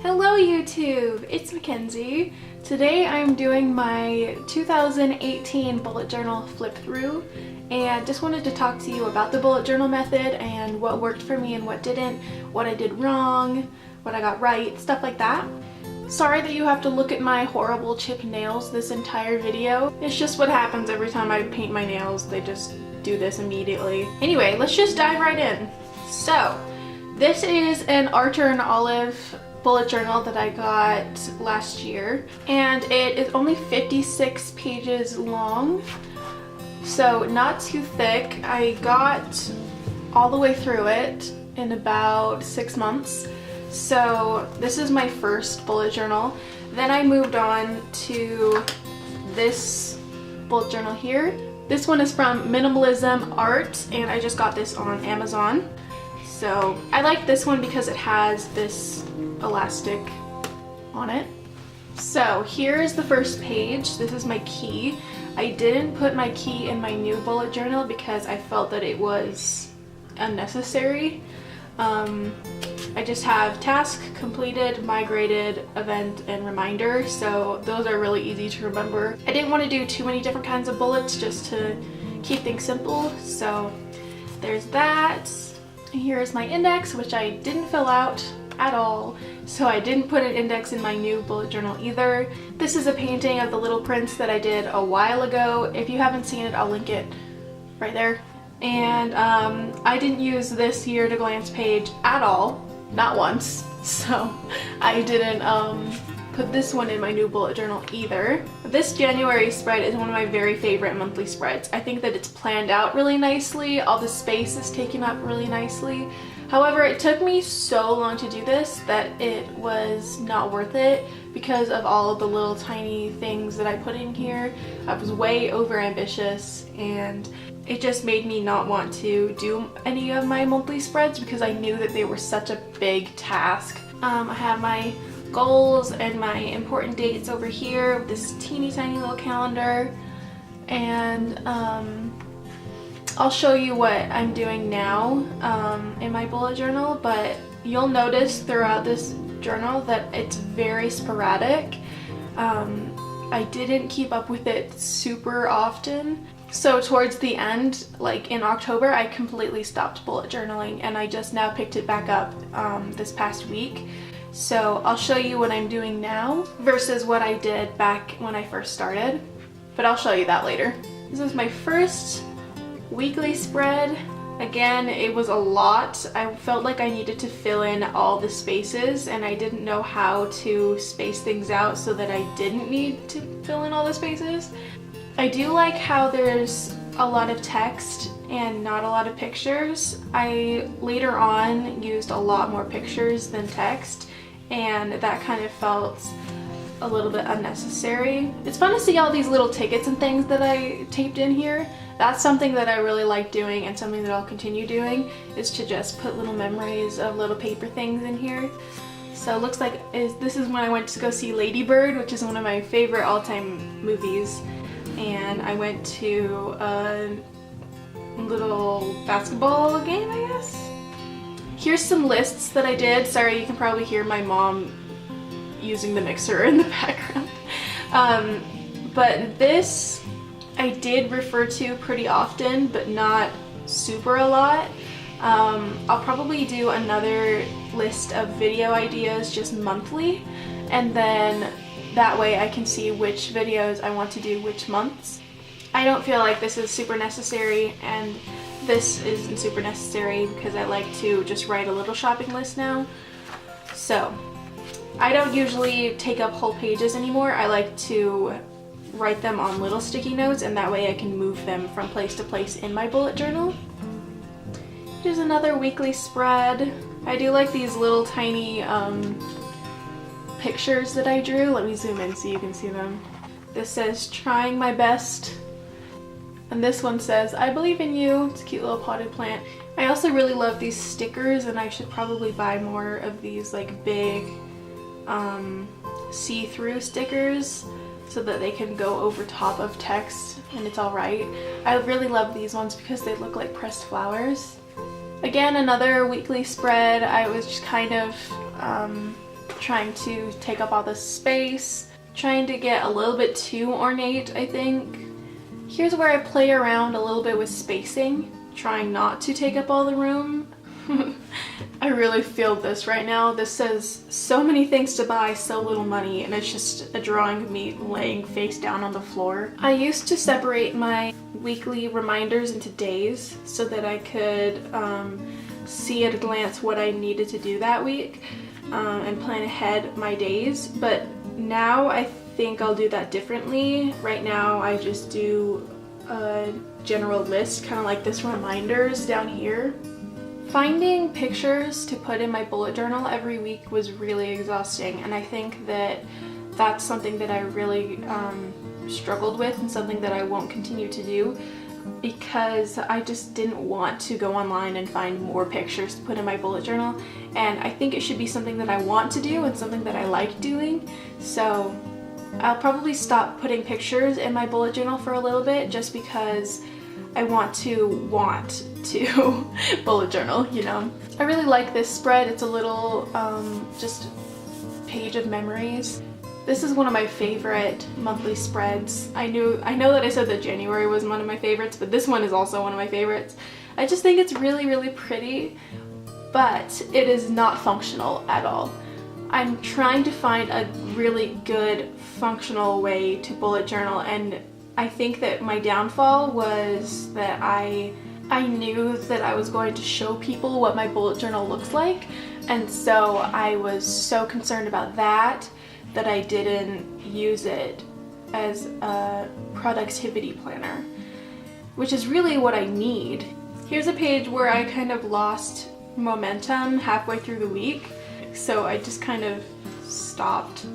Hello YouTube, it's Mackenzie. Today I'm doing my 2018 bullet journal flip through and just wanted to talk to you about the bullet journal method and what worked for me and what didn't, what I did wrong, what I got right, stuff like that. Sorry that you have to look at my horrible chipped nails this entire video. It's just what happens every time I paint my nails. They just do this immediately. Anyway, let's just dive right in. So, this is an Archer and Olive bullet journal that I got last year, and it is only 56 pages long, so not too thick. I got all the way through it in about 6 months. So this is my first bullet journal. Then I moved on to this bullet journal here. This one is from Minimalism Art, and I just got this on Amazon. So I like this one because it has this elastic on it. So here's the first page. This is my key. I didn't put my key in my new bullet journal because I felt that it was unnecessary. I just have task, completed, migrated, event, and reminder, so those are really easy to remember. I didn't want to do too many different kinds of bullets just to keep things simple, so there's that. Here's my index, which I didn't fill out at all, so I didn't put an index in my new bullet journal either. This is a painting of the Little Prince that I did a while ago. If you haven't seen it, I'll link it right there. And I didn't use this year to glance page at all, not once, so I didn't put this one in my new bullet journal either. This January spread is one of my very favorite monthly spreads. I think that it's planned out really nicely, all the space is taken up really nicely. However, it took me so long to do this that it was not worth it because of all of the little tiny things that I put in here. I was way over ambitious, and it just made me not want to do any of my monthly spreads because I knew that they were such a big task. I have my goals and my important dates over here with this teeny tiny little calendar, and I'll show you what I'm doing now in my bullet journal, but you'll notice throughout this journal that it's very sporadic. I didn't keep up with it super often. So towards the end, like in October, I completely stopped bullet journaling, and I just now picked it back up this past week. So I'll show you what I'm doing now versus what I did back when I first started, but I'll show you that later. This is my first weekly spread. Again, it was a lot. I felt like I needed to fill in all the spaces, and I didn't know how to space things out so that I didn't need to fill in all the spaces. I do like how there's a lot of text and not a lot of pictures. I later on used a lot more pictures than text, and that kind of felt a little bit unnecessary. It's fun to see all these little tickets and things that I taped in here. That's something that I really like doing, and something that I'll continue doing, is to just put little memories of little paper things in here. So it looks like this is when I went to go see Lady Bird, which is one of my favorite all-time movies. And I went to a little basketball game, I guess? Here's some lists that I did. Sorry, you can probably hear my mom using the mixer in the background. But this I did refer to pretty often, but not super a lot. I'll probably do another list of video ideas just monthly, and then that way I can see which videos I want to do which months. I don't feel like this is super necessary, and this isn't super necessary because I like to just write a little shopping list now. So I don't usually take up whole pages anymore. I like to write them on little sticky notes, and that way I can move them from place to place in my bullet journal. Here's another weekly spread. I do like these little tiny pictures that I drew. Let me zoom in so you can see them. This says trying my best, and this one says I believe in you. It's a cute little potted plant. I also really love these stickers, and I should probably buy more of these like big see-through stickers so that they can go over top of text and it's alright. I really love these ones because they look like pressed flowers. Again, another weekly spread. I was just kind of trying to take up all the space, trying to get a little bit too ornate, I think. Here's where I play around a little bit with spacing, trying not to take up all the room. I really feel this right now. This says so many things to buy, so little money, and it's just a drawing of me laying face down on the floor. I used to separate my weekly reminders into days so that I could see at a glance what I needed to do that week and plan ahead my days, but now I think I'll do that differently. Right now I just do a general list, kind of like this reminders down here. Finding pictures to put in my bullet journal every week was really exhausting, and I think that that's something that I really struggled with and something that I won't continue to do, because I just didn't want to go online and find more pictures to put in my bullet journal, and I think it should be something that I want to do and something that I like doing. So I'll probably stop putting pictures in my bullet journal for a little bit, just because I want to bullet journal, you know. I really like this spread. It's a little just page of memories. This is one of my favorite monthly spreads. I know that I said that January was one of my favorites, but this one is also one of my favorites. I just think it's really, really pretty, but it is not functional at all. I'm trying to find a really good functional way to bullet journal, and I think that my downfall was that I knew that I was going to show people what my bullet journal looks like, and so I was so concerned about that I didn't use it as a productivity planner, which is really what I need. Here's a page where I kind of lost momentum halfway through the week, so I just kind of stopped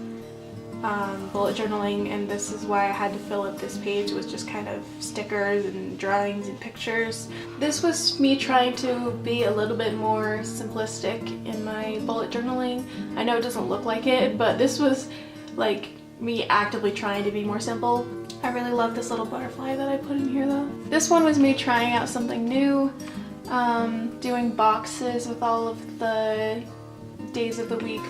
bullet journaling, and this is why I had to fill up this page with just kind of stickers and drawings and pictures. This was me trying to be a little bit more simplistic in my bullet journaling. I know it doesn't look like it, but this was like me actively trying to be more simple. I really love this little butterfly that I put in here though. This one was me trying out something new, doing boxes with all of the days of the week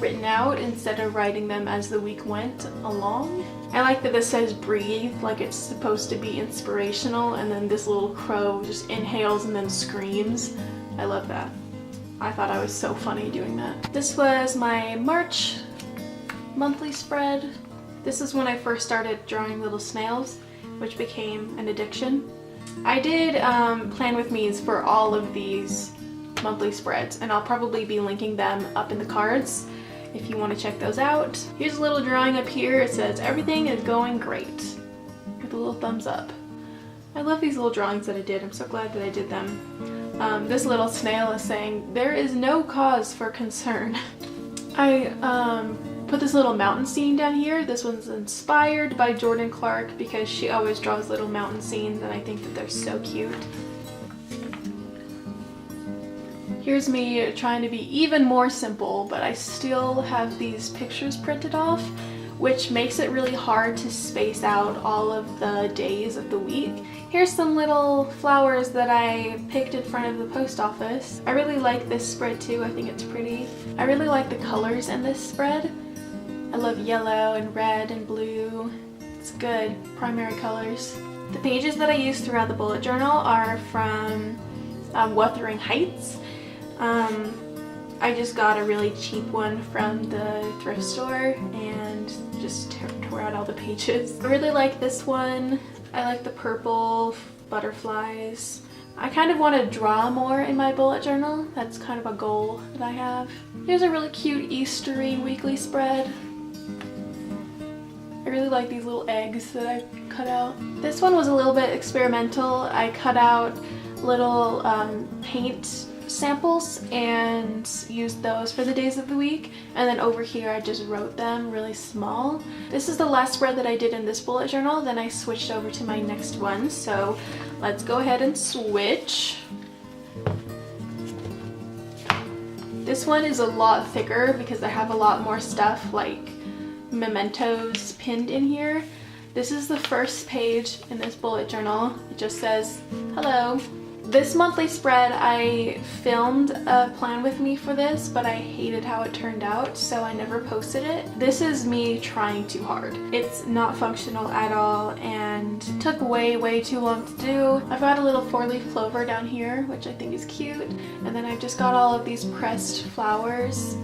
written out instead of writing them as the week went along. I like that this says breathe, like it's supposed to be inspirational, and then this little crow just inhales and then screams. I love that. I thought I was so funny doing that. This was my March monthly spread. This is when I first started drawing little snails, which became an addiction. I did plan with me's for all of these monthly spreads, and I'll probably be linking them up in the cards if you want to check those out. Here's a little drawing up here. It says everything is going great with a little thumbs up. I love these little drawings that I did. I'm so glad that I did them. This little snail is saying there is no cause for concern. I put this little mountain scene down here. This one's inspired by Jordan Clark because she always draws little mountain scenes, and I think that they're so cute. Here's me trying to be even more simple, but I still have these pictures printed off, which makes it really hard to space out all of the days of the week. Here's some little flowers that I picked in front of the post office. I really like this spread too. I think it's pretty. I really like the colors in this spread. I love yellow and red and blue. It's good. Primary colors. The pages that I use throughout the bullet journal are from Wuthering Heights. I just got a really cheap one from the thrift store and just tore out all the pages. I really like this one. I like the purple butterflies. I kind of want to draw more in my bullet journal. That's kind of a goal that I have. Here's a really cute Eastery weekly spread. I really like these little eggs that I cut out. This one was a little bit experimental. I cut out little paint samples and used those for the days of the week, and then over here I just wrote them really small. This is the last spread that I did in this bullet journal, then I switched over to my next one, so let's go ahead and switch. This one is a lot thicker because I have a lot more stuff like mementos pinned in here. This is the first page in this bullet journal. It just says, hello. This monthly spread, I filmed a plan with me for this, but I hated how it turned out, so I never posted it. This is me trying too hard. It's not functional at all and took way too long to do. I've got a little 4-leaf clover down here, which I think is cute, and then I've just got all of these pressed flowers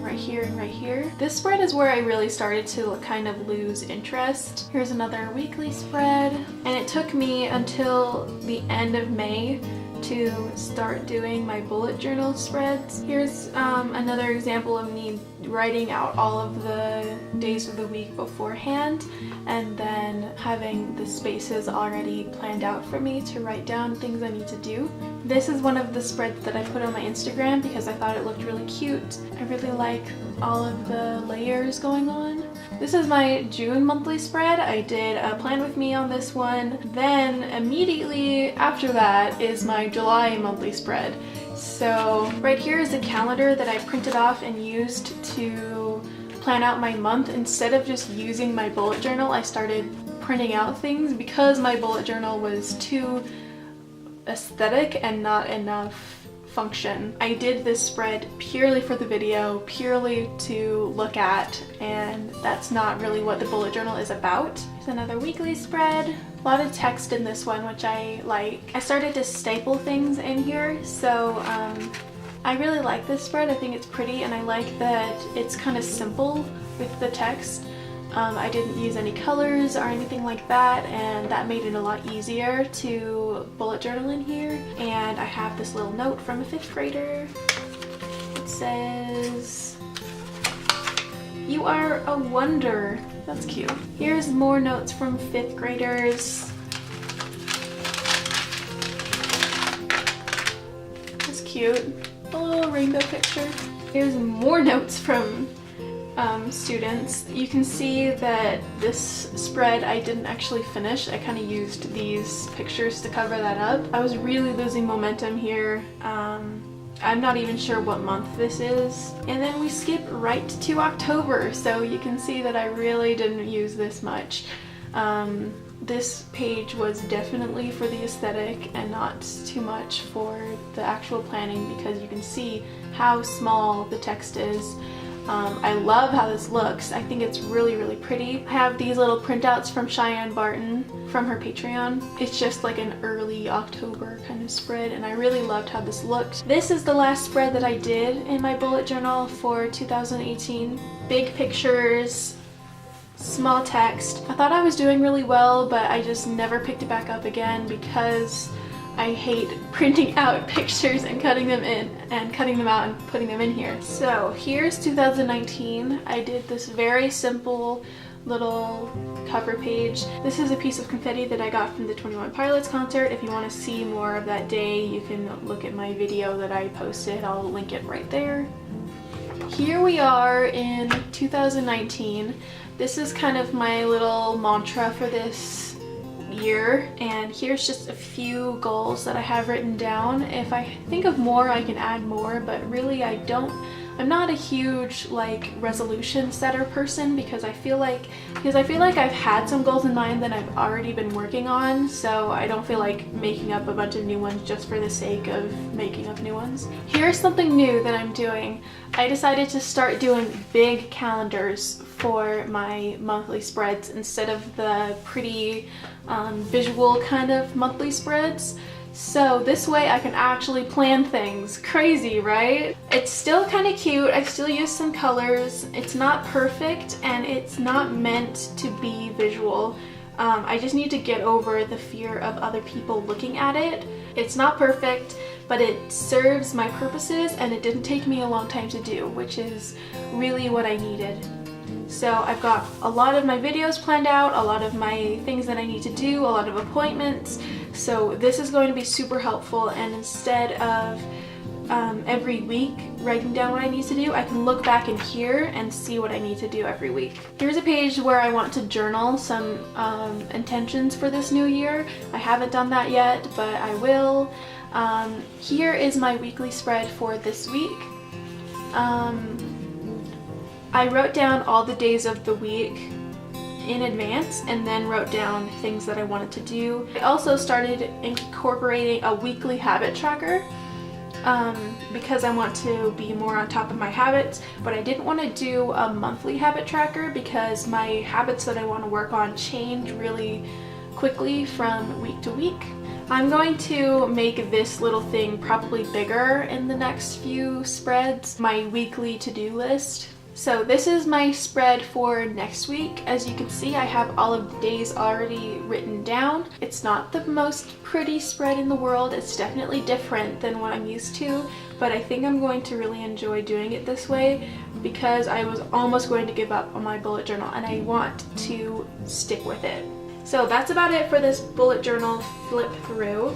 right here and right here. This spread is where I really started to kind of lose interest. Here's another weekly spread, and it took me until the end of May to start doing my bullet journal spreads. Here's another example of me writing out all of the days of the week beforehand and then having the spaces already planned out for me to write down things I need to do. This is one of the spreads that I put on my Instagram because I thought it looked really cute. I really like all of the layers going on. This is my June monthly spread. I did a plan with me on this one. Then immediately after that is my July monthly spread. So right here is a calendar that I printed off and used to plan out my month. Instead of just using my bullet journal, I started printing out things because my bullet journal was too aesthetic and not enough function. I did this spread purely for the video, purely to look at, and that's not really what the bullet journal is about. Here's another weekly spread. A lot of text in this one, which I like. I started to staple things in here, so I really like this spread. I think it's pretty, and I like that it's kind of simple with the text. I didn't use any colors or anything like that, and that made it a lot easier to bullet journal in here. And I have this little note from a 5th grader. It says, "You are a wonder." That's cute. Here's more notes from 5th graders. That's cute. A little rainbow picture. Here's more notes from students. You can see that this spread I didn't actually finish. I kind of used these pictures to cover that up. I was really losing momentum here. I'm not even sure what month this is. And then we skip right to October, so you can see that I really didn't use this much. This page was definitely for the aesthetic and not too much for the actual planning because you can see how small the text is. I love how this looks. I think it's really pretty. I have these little printouts from Cheyenne Barton from her Patreon. It's just like an early October kind of spread, and I really loved how this looked. This is the last spread that I did in my bullet journal for 2018. Big pictures, small text. I thought I was doing really well, but I just never picked it back up again because I hate printing out pictures and cutting them in and cutting them out and putting them in here. So here's 2019. I did this very simple little cover page. This is a piece of confetti that I got from the 21 Pilots concert. If you want to see more of that day, you can look at my video that I posted. I'll link it right there. Here we are in 2019. This is kind of my little mantra for this year, and here's just a few goals that I have written down. If I think of more, I can add more, but really I'm not a huge like resolution setter person because I feel like I've had some goals in mind that I've already been working on, so I don't feel like making up a bunch of new ones just for the sake of making up new ones. Here's something new that I'm doing. I decided to start doing big calendars for my monthly spreads instead of the pretty visual kind of monthly spreads. So this way I can actually plan things. Crazy, right? It's still kind of cute. I still use some colors. It's not perfect and it's not meant to be visual. I just need to get over the fear of other people looking at it. It's not perfect, but it serves my purposes and it didn't take me a long time to do, which is really what I needed. So I've got a lot of my videos planned out, a lot of my things that I need to do, a lot of appointments. So this is going to be super helpful, and instead of every week writing down what I need to do, I can look back in here and see what I need to do every week. Here's a page where I want to journal some intentions for this new year. I haven't done that yet, but I will. Here is my weekly spread for this week. I wrote down all the days of the week in advance and then wrote down things that I wanted to do. I also started incorporating a weekly habit tracker because I want to be more on top of my habits, but I didn't want to do a monthly habit tracker because my habits that I want to work on change really quickly from week to week. I'm going to make this little thing probably bigger in the next few spreads, my weekly to-do list. So this is my spread for next week. As you can see, I have all of the days already written down. It's not the most pretty spread in the world. It's definitely different than what I'm used to, but I think I'm going to really enjoy doing it this way because I was almost going to give up on my bullet journal and I want to stick with it. So that's about it for this bullet journal flip through.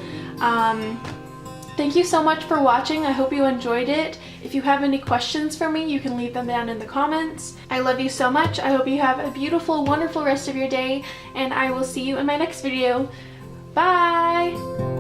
Thank you so much for watching. I hope you enjoyed it. If you have any questions for me, you can leave them down in the comments. I love you so much. I hope you have a beautiful, wonderful rest of your day, and I will see you in my next video. Bye!